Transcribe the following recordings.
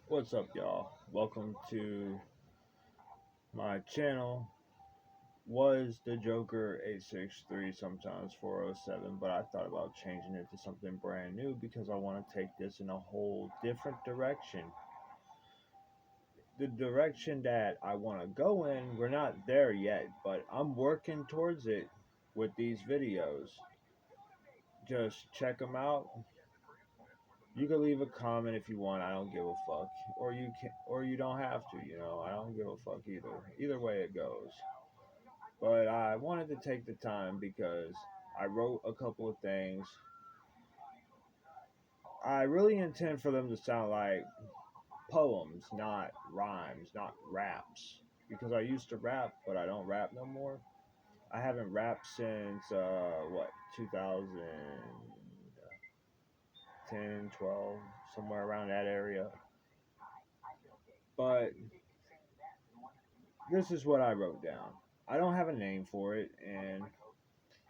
What's up, y'all? Welcome to my channel. Was the Joker 863, sometimes 407, but I thought about changing it to something brand new because I want to take this in a whole different direction. The direction that I want to go in, we're not there yet, but I'm working towards it with these videos. Just check them out. You can leave a comment if you want. I don't give a fuck, or you can, or you don't have to. I don't give a fuck either. Either way it goes. But I wanted to take the time because I wrote a couple of things. I really intend for them to sound like poems, not rhymes, not raps. Because I used to rap, but I don't rap no more. I haven't rapped since, 2010, 12, somewhere around that area. But this is what I wrote down. I don't have a name for it, and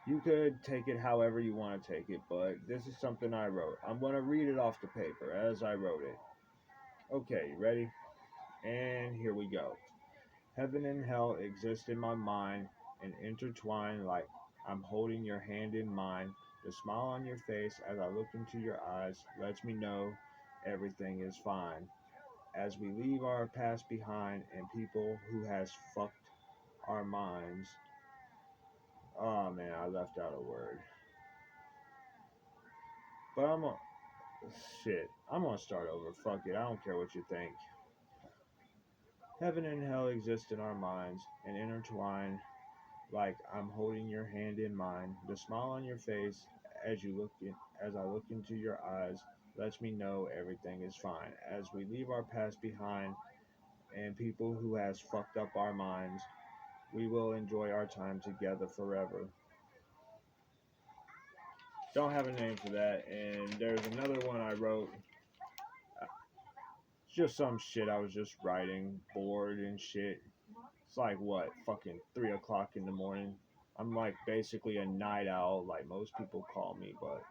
you could take it however you want to take it, but this is something I wrote. I'm going to read it off the paper as I wrote it. Okay, ready? And here we go. Heaven and hell exist in my mind and intertwine like I'm holding your hand in mine. The smile on your face as I look into your eyes lets me know everything is fine. As we leave our past behind and people who has fucked our minds. Oh man, I left out a word. But shit, I'm gonna start over. Fuck it, I don't care what you think. Heaven and hell exist in our minds and intertwine like I'm holding your hand in mine. The smile on your face as I look into your eyes lets me know everything is fine. As we leave our past behind and people who has fucked up our minds, we will enjoy our time together forever. Don't have a name for that. And there's another one I wrote. It's just some shit I was just writing, bored and shit. It's like what, fucking 3 o'clock in the morning. I'm like basically a night owl, like most people call me, but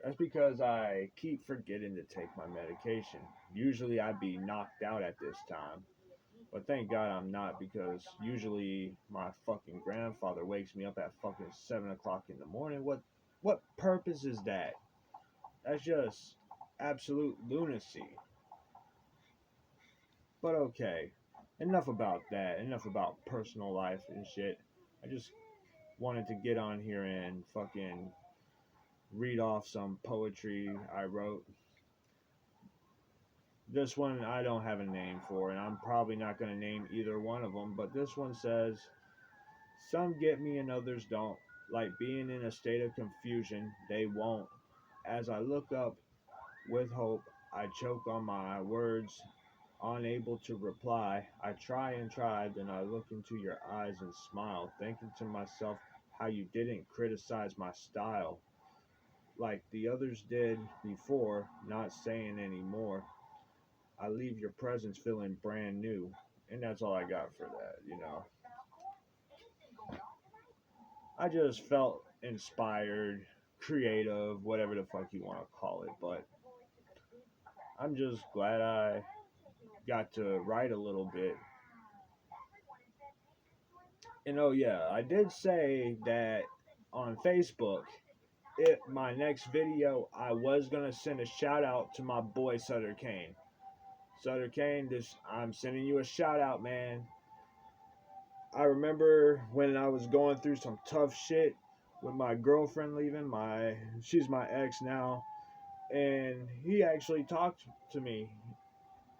that's because I keep forgetting to take my medication. Usually I'd be knocked out at this time, but thank God I'm not because usually my fucking grandfather wakes me up at fucking 7 o'clock in the morning. What purpose is that? That's just absolute lunacy. But okay, enough about that. Enough about personal life and shit. I just wanted to get on here and fucking read off some poetry I wrote. This one I don't have a name for, and I'm probably not going to name either one of them, but this one says, some get me and others don't. Like being in a state of confusion, they won't. As I look up with hope, I choke on my words, unable to reply. I try and try, then I look into your eyes and smile, thinking to myself how you didn't criticize my style like the others did before, not saying anymore. I leave your presence feeling brand new. And that's all I got for that. I just felt inspired, creative, whatever the fuck you want to call it. But I'm just glad I got to write a little bit. And oh yeah, I did say that on Facebook, my next video, I was gonna send a shout out to my boy Sutter Kane. Sutter Kane, I'm sending you a shout out, man. I remember when I was going through some tough shit with my girlfriend leaving. She's my ex now, and he actually talked to me.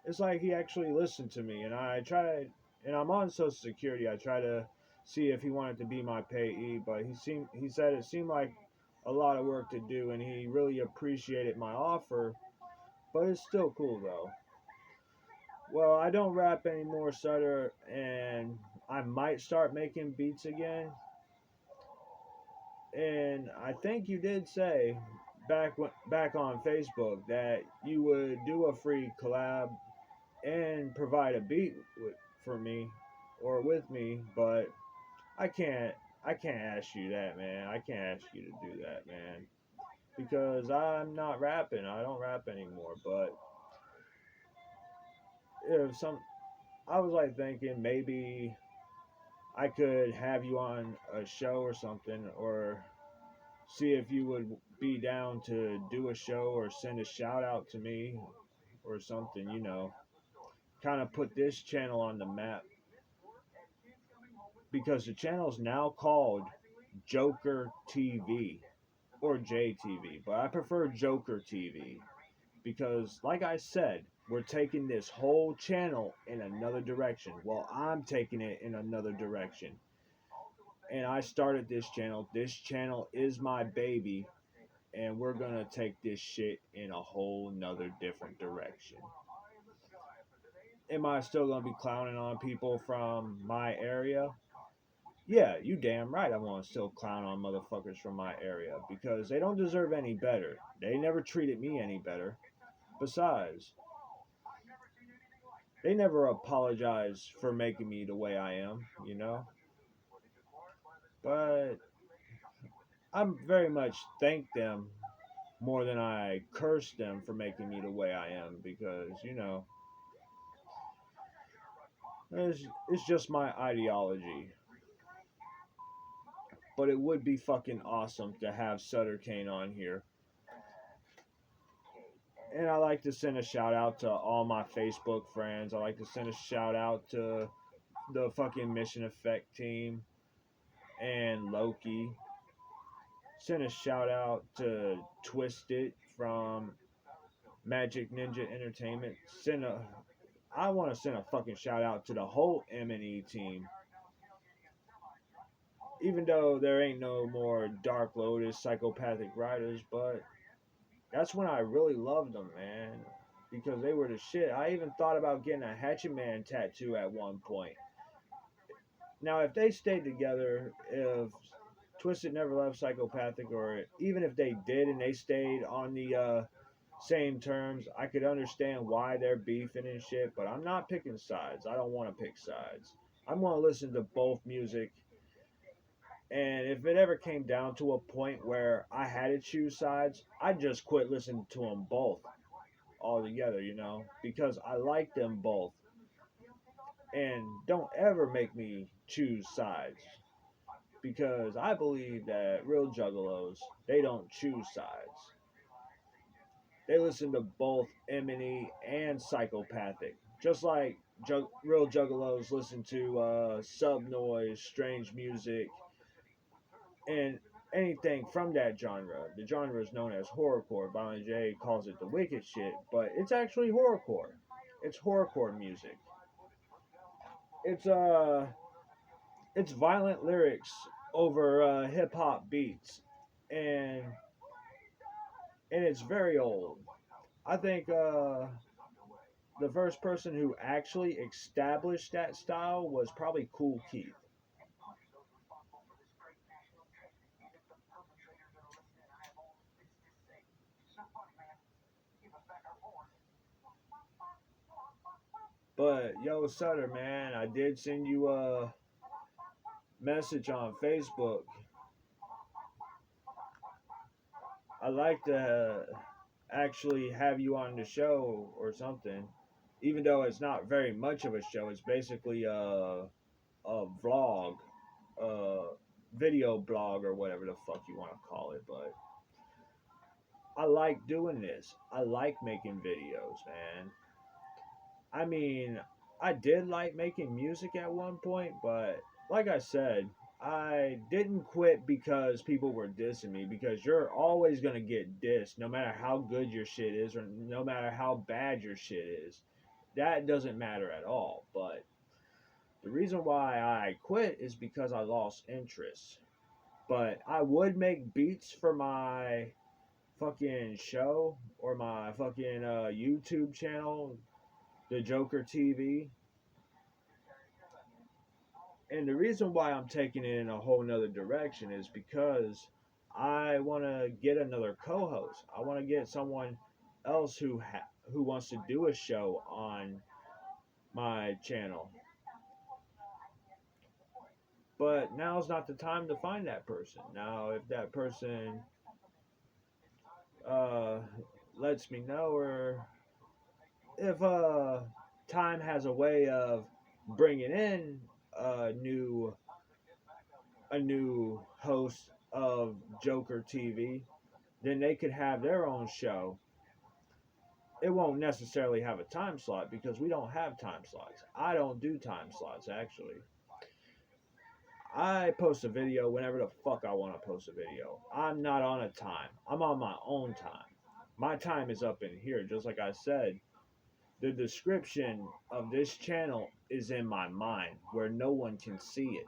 It's like he actually listened to me, and I tried. And I'm on Social Security. I try to see if he wanted to be my payee, but he said it seemed like a lot of work to do, and he really appreciated my offer. But it's still cool though. Well, I don't rap anymore, Sutter, and I might start making beats again. And I think you did say back on Facebook that you would do a free collab and provide a beat for me or with me, but I can't I can't ask you that, man. I can't ask you to do that, man, because I'm not rapping. I don't rap anymore, but if some, I was like thinking maybe I could have you on a show or something, or see if you would be down to do a show or send a shout out to me or something, kind of put this channel on the map, because the channel's now called Joker TV or JTV, but I prefer Joker TV because, like I said, we're taking this whole channel in another direction. Well, I'm taking it in another direction. And I started this channel. This channel is my baby, and we're gonna take this shit in a whole nother different direction. Am I still gonna be clowning on people from my area? Yeah, you damn right I want to still clown on motherfuckers from my area because they don't deserve any better. They never treated me any better. Besides, they never apologized for making me the way I am. But I'm very much thank them more than I curse them for making me the way I am because, it's just my ideology. But it would be fucking awesome to have Sutter Kane on here. And I like to send a shout out to all my Facebook friends. I like to send a shout out to the fucking Mission Effect team and Loki. Send a shout out to Twisted from Magic Ninja Entertainment. I want to send a fucking shout out to the whole M&E team. Even though there ain't no more Dark Lotus psychopathic riders, but that's when I really loved them, man, because they were the shit. I even thought about getting a Hatchet Man tattoo at one point. Now, if they stayed together, if Twisted never left Psychopathic, or even if they did and they stayed on the same terms, I could understand why they're beefing and shit, but I'm not picking sides. I don't want to pick sides. I'm going to listen to both music, and if it ever came down to a point where I had to choose sides, I'd just quit listening to them both altogether, because I like them both. And don't ever make me choose sides, because I believe that real juggalos, they don't choose sides. They listen to both M&E and Psychopathic, just like real juggalos listen to Sub Noise, Strange Music, and anything from that genre. The genre is known as horrorcore. Violent J calls it the wicked shit, but it's actually horrorcore. It's horrorcore music. It's violent lyrics over hip hop beats, and it's very old. I think the first person who actually established that style was probably Cool Keith. But yo, Sutter, man, I did send you a message on Facebook. I'd like to actually have you on the show or something, even though it's not very much of a show. It's basically a vlog, a video blog, or whatever the fuck you want to call it. But I like doing this. I like making videos, man. I mean, I did like making music at one point, but like I said, I didn't quit because people were dissing me, because you're always going to get dissed no matter how good your shit is or no matter how bad your shit is. That doesn't matter at all. But the reason why I quit is because I lost interest. But I would make beats for my fucking show or my fucking YouTube channel, the Joker TV. And the reason why I'm taking it in a whole nother direction is because I want to get another co-host. I want to get someone else who wants to do a show on my channel. But now's not the time to find that person. Now, if that person uh, lets me know, or if Time has a way of bringing in a new a new host of Joker TV, then they could have their own show. It won't necessarily have a time slot because we don't have time slots. I don't do time slots actually. I post a video whenever the fuck I want to post a video. I'm not on a time. I'm on my own time. My time is up in here. Just like I said, the description of this channel is in my mind where no one can see it.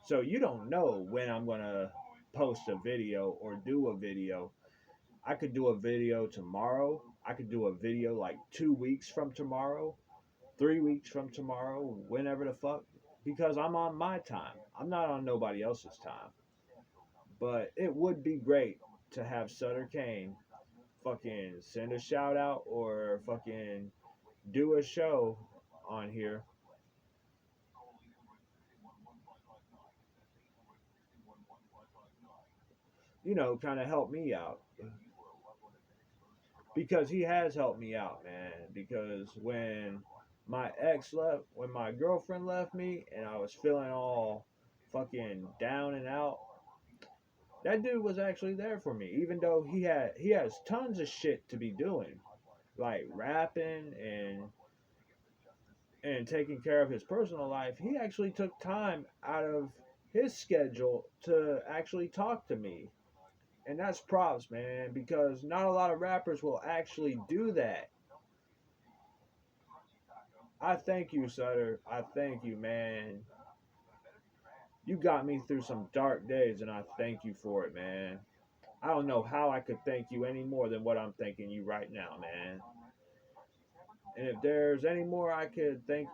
So you don't know when I'm going to post a video or do a video. I could do a video tomorrow. I could do a video like 2 weeks from tomorrow, 3 weeks from tomorrow, whenever the fuck. Because I'm on my time. I'm not on nobody else's time. But it would be great to have Sutter Kane fucking send a shout out or fucking do a show on here. You know, kind of help me out. Because he has helped me out, man. Because when my ex left, when my girlfriend left me, and I was feeling all fucking down and out, that dude was actually there for me. Even though he has tons of shit to be doing, like rapping and taking care of his personal life, he actually took time out of his schedule to actually talk to me. And that's props, man, because not a lot of rappers will actually do that. I thank you, Sutter. I thank you, man. You got me through some dark days, and I thank you for it, man. I don't know how I could thank you any more than what I'm thanking you right now, man. And if there's any more I could thank,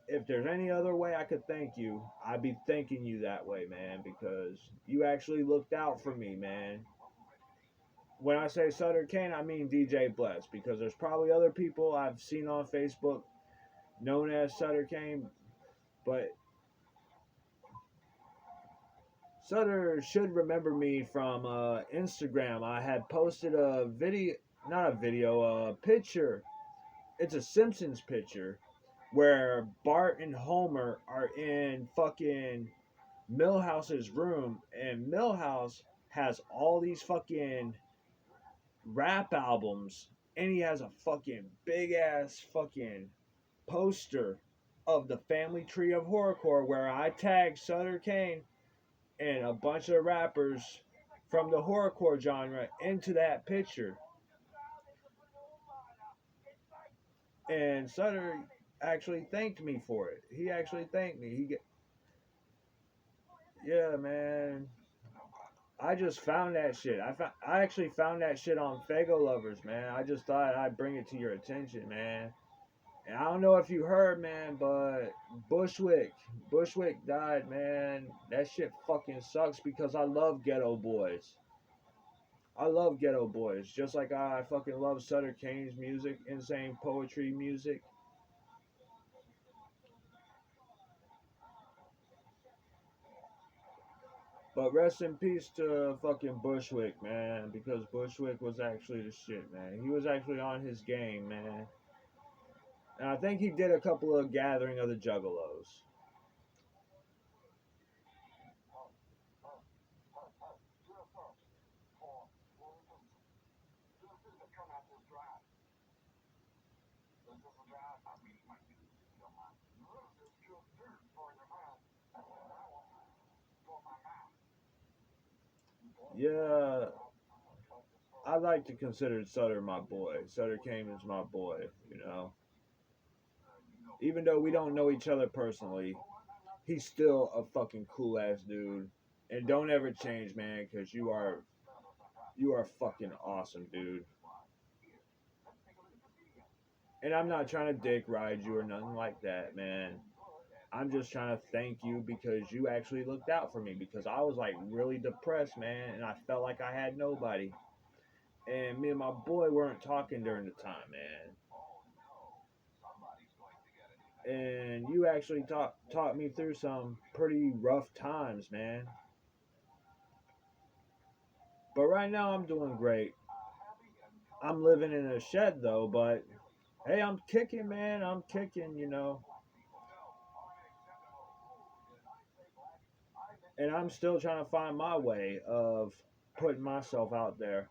if there's any other way I could thank you, I'd be thanking you that way, man, because you actually looked out for me, man. When I say Sutter Kane, I mean DJ Bless, because there's probably other people I've seen on Facebook known as Sutter Kane, but Sutter should remember me from Instagram. I had posted a video, not a video, a picture. It's a Simpsons picture where Bart and Homer are in fucking Milhouse's room, and Milhouse has all these fucking rap albums, and he has a fucking big ass fucking poster of the family tree of horrorcore where I tagged Sutter Kane and a bunch of rappers from the horrorcore genre into that picture. And Sutter actually thanked me for it. He actually thanked me. Yeah, man. I just found that shit. I actually found that shit on Fago Lovers, man. I just thought I'd bring it to your attention, man. And I don't know if you heard, man, but Bushwick died, man. That shit fucking sucks because I love Ghetto Boys. I love Ghetto Boys, just like I fucking love Sutter Kane's music, insane poetry music. But rest in peace to fucking Bushwick, man, because Bushwick was actually the shit, man. He was actually on his game, man. And I think he did a couple of Gathering of the Juggalos. Yeah, I like to consider Sutter my boy. Sutter Kane is my boy, you know. Even though we don't know each other personally, he's still a fucking cool ass dude. And don't ever change, man, because you are fucking awesome, dude. And I'm not trying to dick ride you or nothing like that, man. I'm just trying to thank you because you actually looked out for me because I was like really depressed, man, and I felt like I had nobody. And me and my boy weren't talking during the time, man. And you actually taught me through some pretty rough times, man. But right now I'm doing great. I'm living in a shed though, but Hey, I'm kicking, man. I'm kicking, and I'm still trying to find my way of putting myself out there.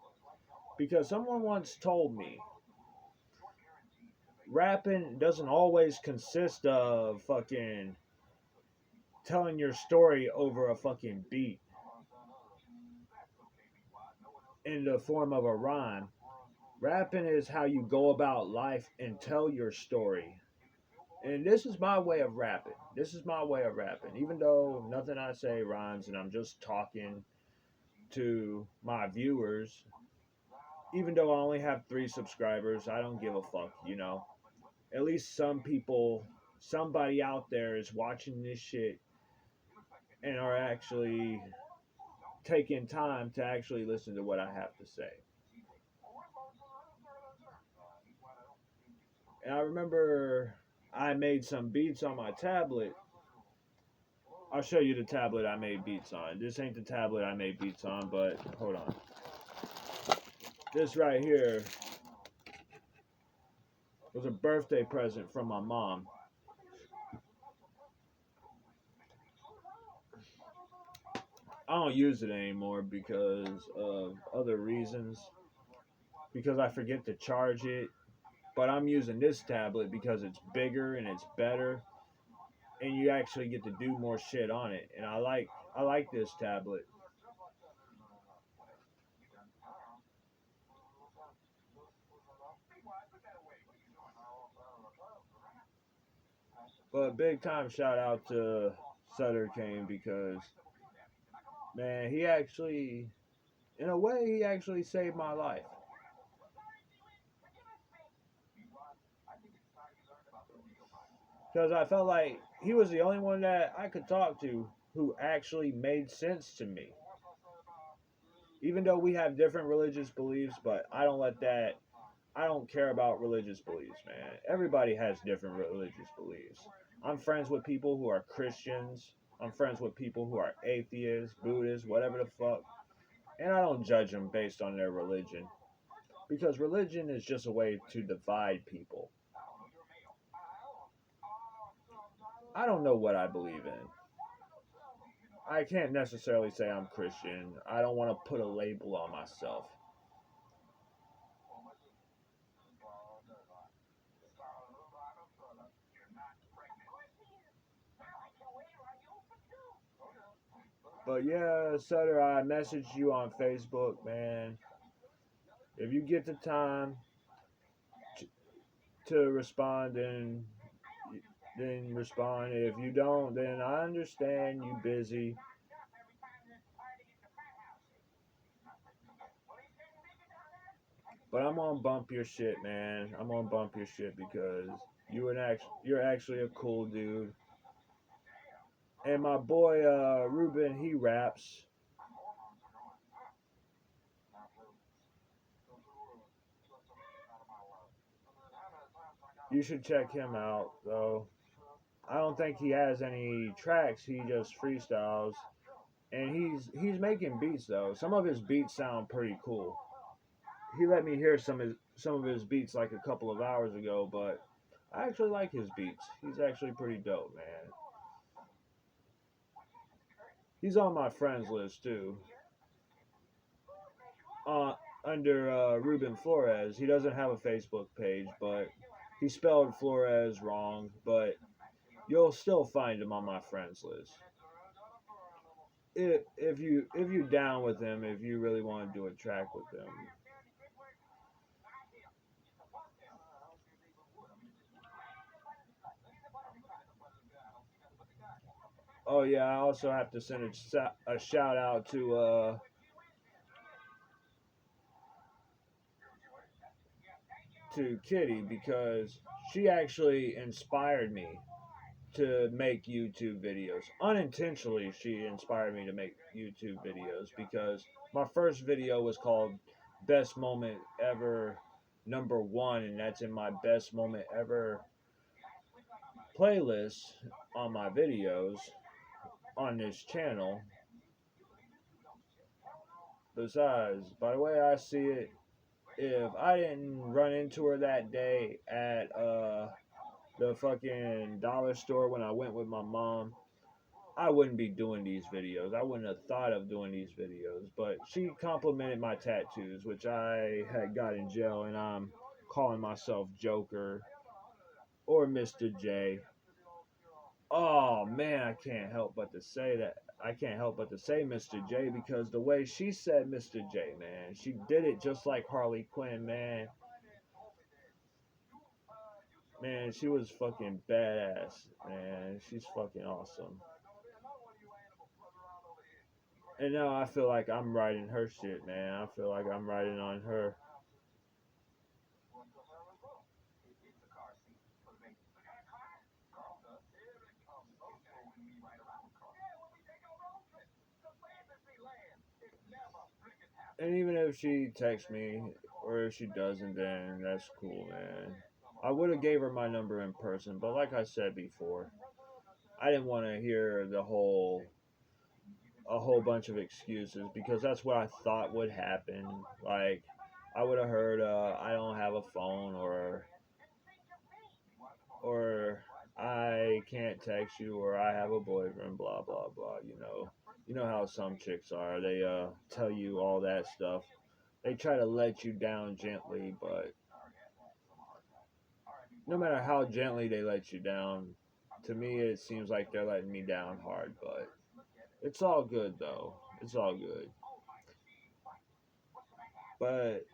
Because someone once told me rapping doesn't always consist of fucking telling your story over a fucking beat in the form of a rhyme. Rapping is how you go about life and tell your story. And this is my way of rapping. This is my way of rapping. Even though nothing I say rhymes and I'm just talking to my viewers, even though I only have 3 subscribers, I don't give a fuck. At least some people, somebody out there is watching this shit and are actually taking time to actually listen to what I have to say. And I remember I made some beats on my tablet. I'll show you the tablet I made beats on. This ain't the tablet I made beats on, but hold on. This right here was a birthday present from my mom. I don't use it anymore because of other reasons. Because I forget to charge it. But I'm using this tablet because it's bigger and it's better. And you actually get to do more shit on it. And I like this tablet. But big time shout out to Sutter Kane because man, he actually in a way he actually saved my life. Because I felt like he was the only one that I could talk to who actually made sense to me. Even though we have different religious beliefs, but I don't care about religious beliefs, man. Everybody has different religious beliefs. I'm friends with people who are Christians. I'm friends with people who are atheists, Buddhists, whatever the fuck. And I don't judge them based on their religion. Because religion is just a way to divide people. I don't know what I believe in. I can't necessarily say I'm Christian. I don't want to put a label on myself. But yeah, Sutter, I messaged you on Facebook, man. If you get the time to respond, then respond. If you don't, then I understand you busy. But I'm gonna bump your shit, man. I'm gonna bump your shit because you're actually a cool dude. And my boy Ruben, he raps. You should check him out, though. I don't think he has any tracks. He just freestyles, and he's making beats though. Some of his beats sound pretty cool. He let me hear some of his beats like a couple of hours ago, but I actually like his beats. He's actually pretty dope, man. He's on my friends list too. Uh, Under Ruben Flores. He doesn't have a Facebook page, but he spelled Flores wrong. But you'll still find him on my friends list. If you down with him, if you really want to do a track with him. Oh yeah, I also have to send a shout out to Kitty because she actually inspired me to make YouTube videos. Unintentionally, she inspired me to make YouTube videos because my first video was called Best Moment Ever #1, and that's in my Best Moment Ever playlist on my videos on this channel. Besides, by the way I see it, if I didn't run into her that day at the fucking dollar store when I went with my mom, I wouldn't be doing these videos. I wouldn't have thought of doing these videos. But she complimented my tattoos, which I had got in jail, and I'm calling myself Joker or Mr. J. Oh man, I can't help but to say that. I can't help but to say Mr. J because the way she said Mr. J, man, she did it just like Harley Quinn, man. Man, she was fucking badass, man. She's fucking awesome. And now I feel like I'm writing her shit, man. I feel like I'm writing on her. And even if she texts me, or if she doesn't, then that's cool, man. I would have gave her my number in person, but like I said before, I didn't want to hear a whole bunch of excuses because that's what I thought would happen. Like I would have heard, I don't have a phone, or I can't text you, or I have a boyfriend, blah blah blah. You know how some chicks are. They tell you all that stuff. They try to let you down gently, but no matter how gently they let you down, to me it seems like they're letting me down hard. But it's all good though. It's all good. But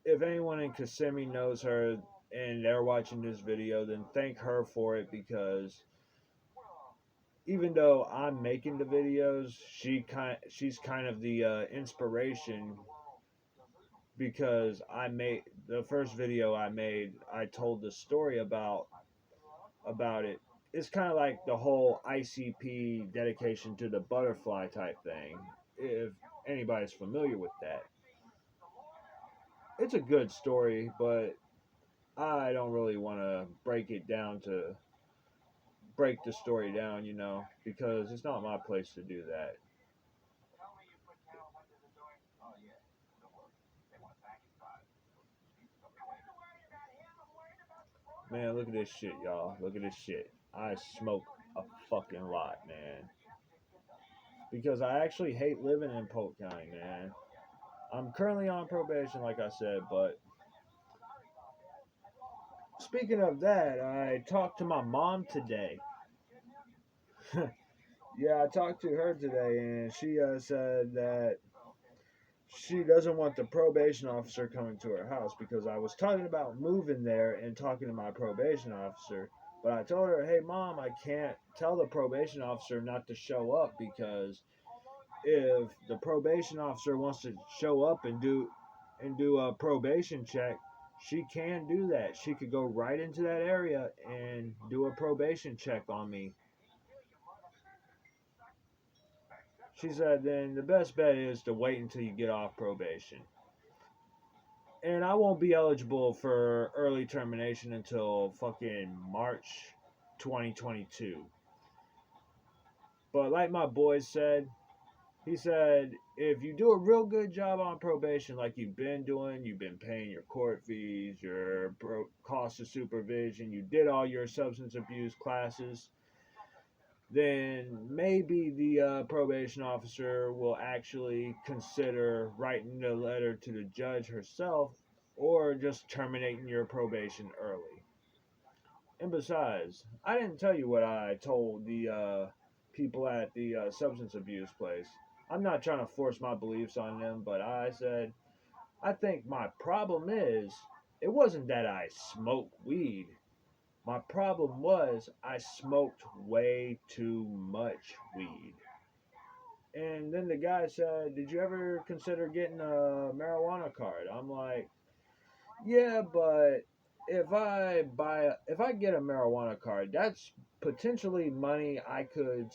if anyone in Kissimmee knows her and they're watching this video, then thank her for it because even though I'm making the videos, she's kind of the inspiration because I made the first video I made. I told the story about it. It's kind of like the whole ICP dedication to the butterfly type thing. If anybody's familiar with that, it's a good story, but I don't really want to break the story down, because it's not my place to do that. Man, look at this shit, y'all. Look at this shit. I smoke a fucking lot, man. Because I actually hate living in Polk County, man. I'm currently on probation, like I said, but speaking of that, I talked to my mom today. Yeah, I talked to her today, and she said that she doesn't want the probation officer coming to her house because I was talking about moving there and talking to my probation officer. But I told her, hey, mom, I can't tell the probation officer not to show up because if the probation officer wants to show up and do a probation check, she can do that. She could go right into that area and do a probation check on me. She said, then the best bet is to wait until you get off probation. And I won't be eligible for early termination until fucking March 2022. But like my boy said, he said, if you do a real good job on probation, like you've been doing, you've been paying your court fees, your cost of supervision, you did all your substance abuse classes, then maybe the probation officer will actually consider writing a letter to the judge herself or just terminating your probation early. And besides, I didn't tell you what I told the people at the substance abuse place. I'm not trying to force my beliefs on them, but I said, I think my problem is, it wasn't that I smoked weed. My problem was I smoked way too much weed. And then the guy said, did you ever consider getting a marijuana card? I'm like, yeah, but if I get a marijuana card, that's potentially money I could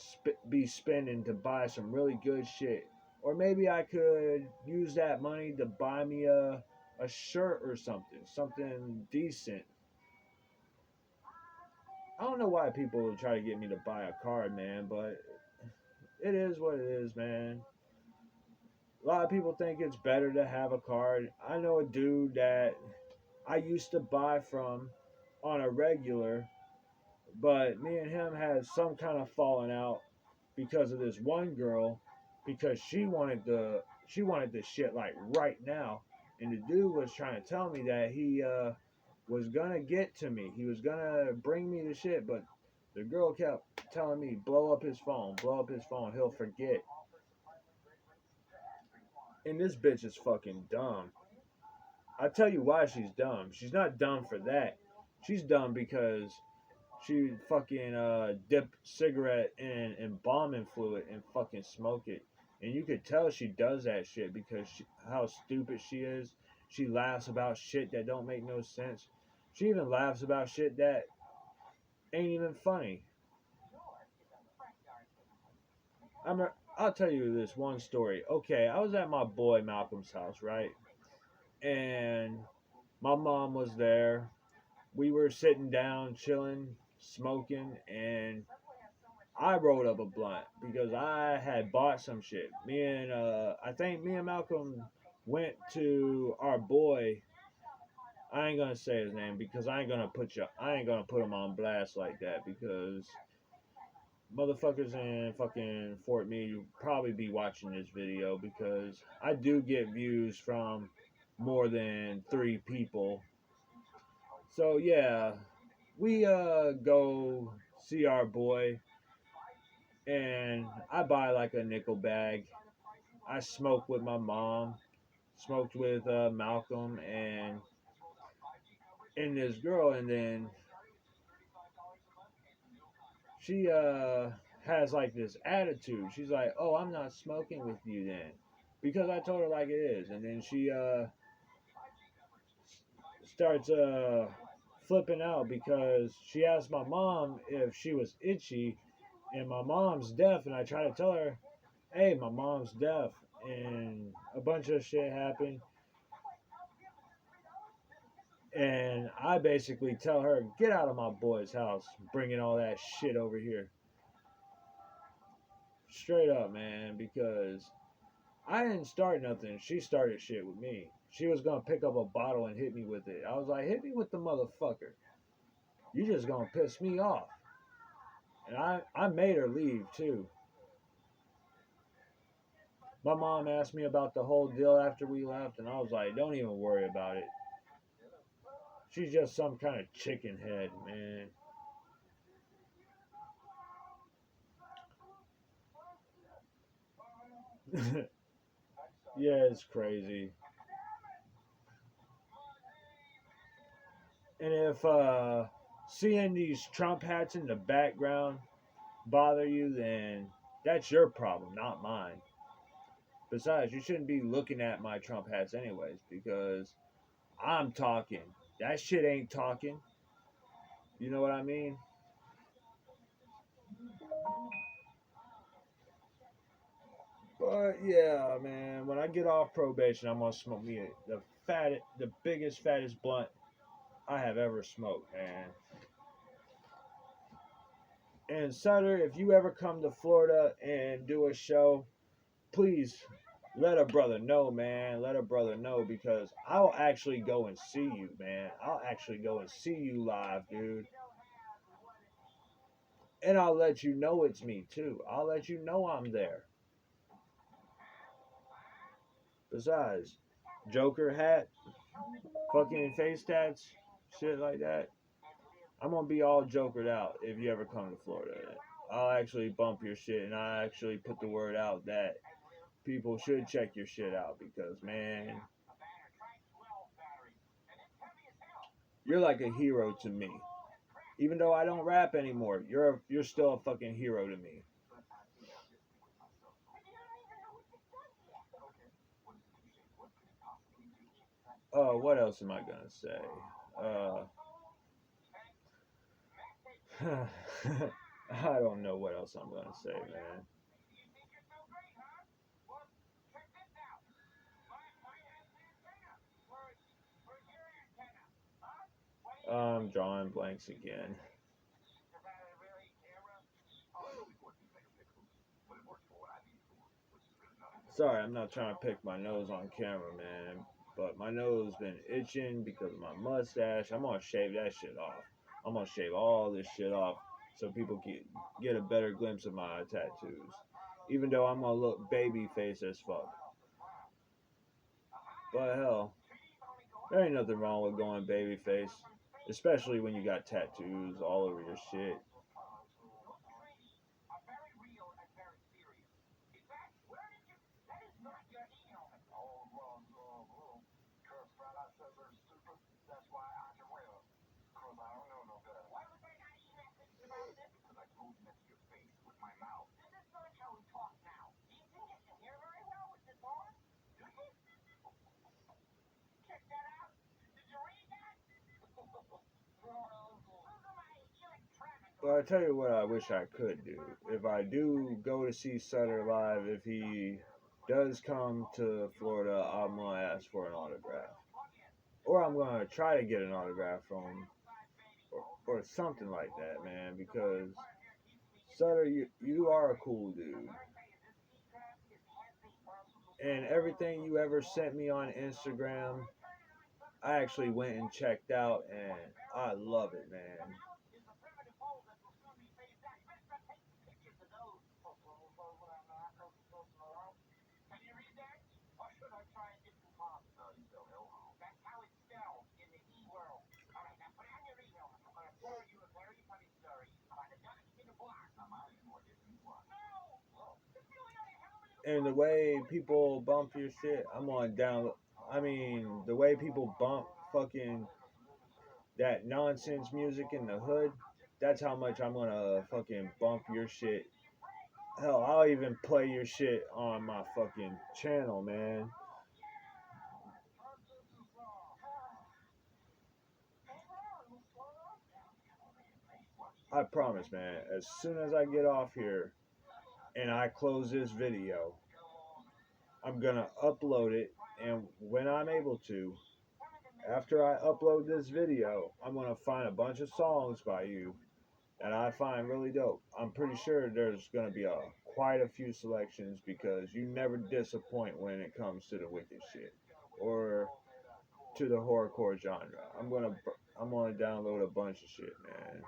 be spending to buy some really good shit. Or maybe I could use that money to buy me a shirt or something decent. I don't know why people try to get me to buy a card, man, but it is what it is, man. A lot of people think it's better to have a card. I know a dude that I used to buy from on a regular, but me and him had some kind of falling out because of this one girl, because she wanted the shit like right now, and the dude was trying to tell me that he was gonna get to me. He was gonna bring me the shit, but the girl kept telling me blow up his phone, blow up his phone. He'll forget. And this bitch is fucking dumb. I tell you why she's dumb. She's not dumb for that. She's dumb because she fucking dip cigarette in embalming fluid and fucking smoke it. And you could tell she does that shit because how stupid she is. She laughs about shit that don't make no sense. She even laughs about shit that ain't even funny. I'll tell you this one story. Okay, I was at my boy Malcolm's house, right? And my mom was there. We were sitting down, chilling, smoking, and I rolled up a blunt because I had bought some shit. I think me and Malcolm went to our boy. I ain't gonna say his name because I ain't gonna put him on blast like that because motherfuckers in fucking Fort Meade probably be watching this video because I do get views from more than 3 people. So yeah, we go see our boy and I buy like a nickel bag. I smoke with my mom, smoked with Malcolm and this girl, and then she has like this attitude. She's like, "Oh, I'm not smoking with you then," because I told her like it is, and then she starts flipping out because she asked my mom if she was itchy, and my mom's deaf, and I try to tell her, "Hey, my mom's deaf," and a bunch of shit happened. And I basically tell her, get out of my boy's house, bringing all that shit over here. Straight up, man, because I didn't start nothing. She started shit with me. She was going to pick up a bottle and hit me with it. I was like, hit me with the motherfucker. You just going to piss me off. And I made her leave, too. My mom asked me about the whole deal after we left, and I was like, don't even worry about it. She's just some kind of chicken head, man. Yeah, it's crazy. And if seeing these Trump hats in the background bother you, then that's your problem, not mine. Besides, you shouldn't be looking at my Trump hats anyways, because I'm talking. That shit ain't talking. You know what I mean? But yeah, man, when I get off probation, I'm gonna smoke me the biggest, fattest blunt I have ever smoked, man. And Sutter, if you ever come to Florida and do a show, please let a brother know, man. Let a brother know because I'll actually go and see you, man. I'll actually go and see you live, dude. And I'll let you know it's me, too. I'll let you know I'm there. Besides, Joker hat, fucking face tats, shit like that. I'm gonna be all jokered out if you ever come to Florida. I'll actually bump your shit and I'll actually put the word out that people should check your shit out because, man, you're like a hero to me. Even though I don't rap anymore, you're still a fucking hero to me. What else am I gonna say? I don't know what else I'm gonna say, man. I'm drawing blanks again. Sorry, I'm not trying to pick my nose on camera, man. But my nose been itching because of my mustache. I'm gonna shave that shit off. I'm gonna shave all this shit off so people can get a better glimpse of my tattoos. Even though I'm gonna look baby face as fuck. But hell, there ain't nothing wrong with going baby face. Especially when you got tattoos all over your shit. But I tell you what I wish I could do. If I do go to see Sutter live, if he does come to Florida, I'm gonna ask for an autograph. Or I'm gonna try to get an autograph from him. Or something like that, man. Because Sutter, you are a cool dude. And everything you ever sent me on Instagram, I actually went and checked out, and I love it, man. And the way people bump your shit, I'm on down. I mean, the way people bump fucking that nonsense music in the hood, that's how much I'm gonna fucking bump your shit. Hell, I'll even play your shit on my fucking channel, man. I promise, man. As soon as I get off here and I close this video, I'm gonna upload it, and when I'm able to, after I upload this video, I'm gonna find a bunch of songs by you that I find really dope. I'm pretty sure there's gonna be quite a few selections because you never disappoint when it comes to the wicked shit or to the horrorcore genre. I'm gonna download a bunch of shit, man.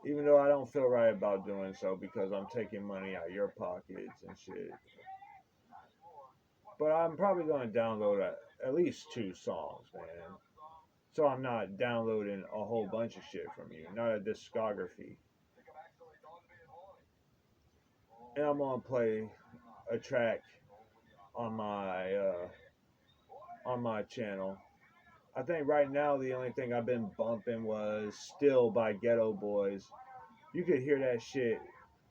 Even though I don't feel right about doing so because I'm taking money out of your pockets and shit. But I'm probably gonna download at least 2 songs, man. So I'm not downloading a whole bunch of shit from you, not a discography. And I'm gonna play a track on my channel. I think right now the only thing I've been bumping was "Still" by Ghetto Boys. You could hear that shit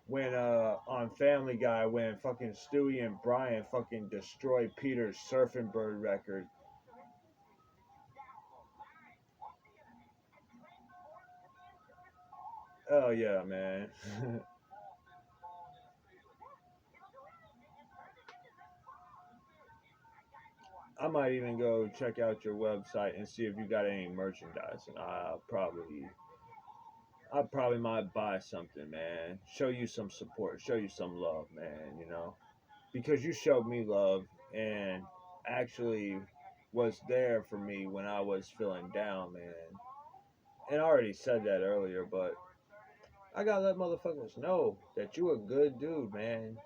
when on Family Guy when fucking Stewie and Brian fucking destroyed Peter's Surfing Bird record. Oh yeah, man. I might even go check out your website and see if you got any merchandise, and I probably might buy something, man. Show you some support, show you some love, man. Because you showed me love and actually was there for me when I was feeling down, man. And I already said that earlier, but I gotta let motherfuckers know that you a good dude, man.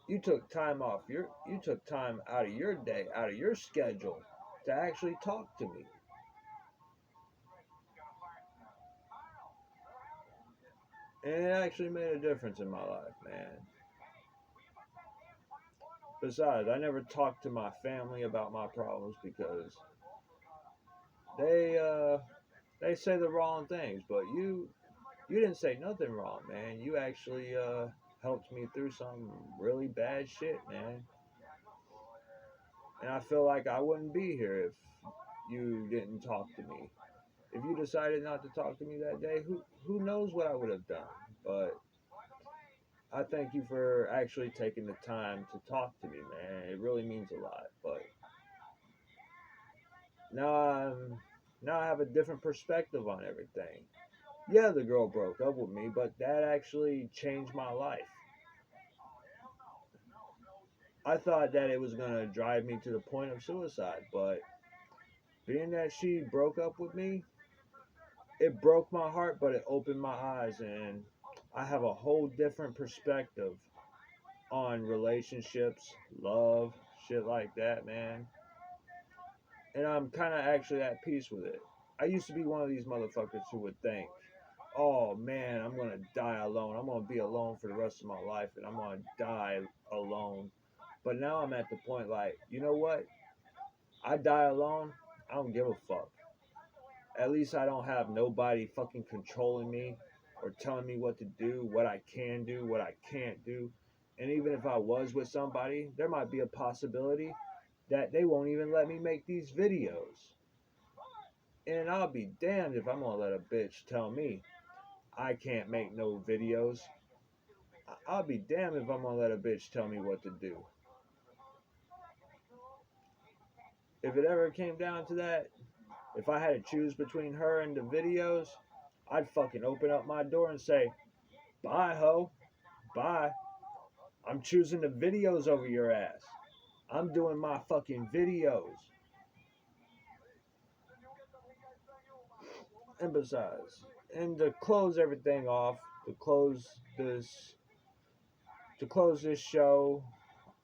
You took time off you took time out of your day, out of your schedule to actually talk to me. And it actually made a difference in my life, man. Besides, I never talked to my family about my problems because they they say the wrong things, but you didn't say nothing wrong, man. You actually helped me through some really bad shit, man. And I feel like I wouldn't be here if you didn't talk to me. If you decided not to talk to me that day, who knows what I would have done. But I thank you for actually taking the time to talk to me, man. It really means a lot. But now I'm now I have a different perspective on everything. Yeah, the girl broke up with me, but that actually changed my life. I thought that it was going to drive me to the point of suicide, but being that she broke up with me, it broke my heart, but it opened my eyes, and I have a whole different perspective on relationships, love, shit like that, man. And I'm kind of actually at peace with it. I used to be one of these motherfuckers who would think, oh man, I'm gonna die alone. I'm gonna be alone for the rest of my life, and I'm gonna die alone. But now I'm at the point like, you know what? I die alone. I don't give a fuck. At least I don't have nobody fucking controlling me or telling me what to do, what I can do, what I can't do. And even if I was with somebody, there might be a possibility that they won't even let me make these videos. And I'll be damned if I'm gonna let a bitch tell me I can't make no videos. I'll be damned if I'm gonna let a bitch tell me what to do. If it ever came down to that, if I had to choose between her and the videos, I'd fucking open up my door and say, bye, ho. Bye. I'm choosing the videos over your ass. I'm doing my fucking videos. And besides, and to close everything off, to close this show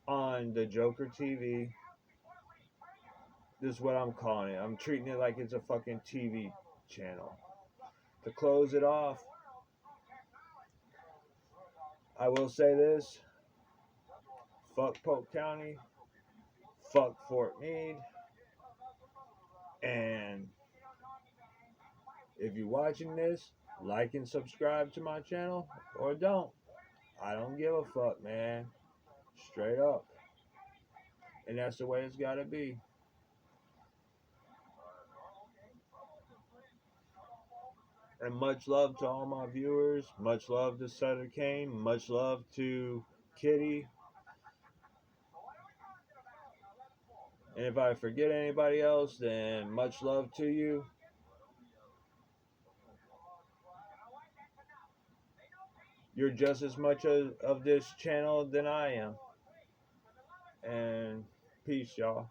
on the Joker TV, this is what I'm calling it. I'm treating it like it's a fucking TV channel. To close it off, I will say this. Fuck Polk County. Fuck Fort Meade. And if you're watching this, like and subscribe to my channel or don't. I don't give a fuck, man. Straight up. And that's the way it's gotta be. And much love to all my viewers. Much love to Sutter Kane. Much love to Kitty. And if I forget anybody else, then much love to you. You're just as much of this channel than I am. And peace, y'all.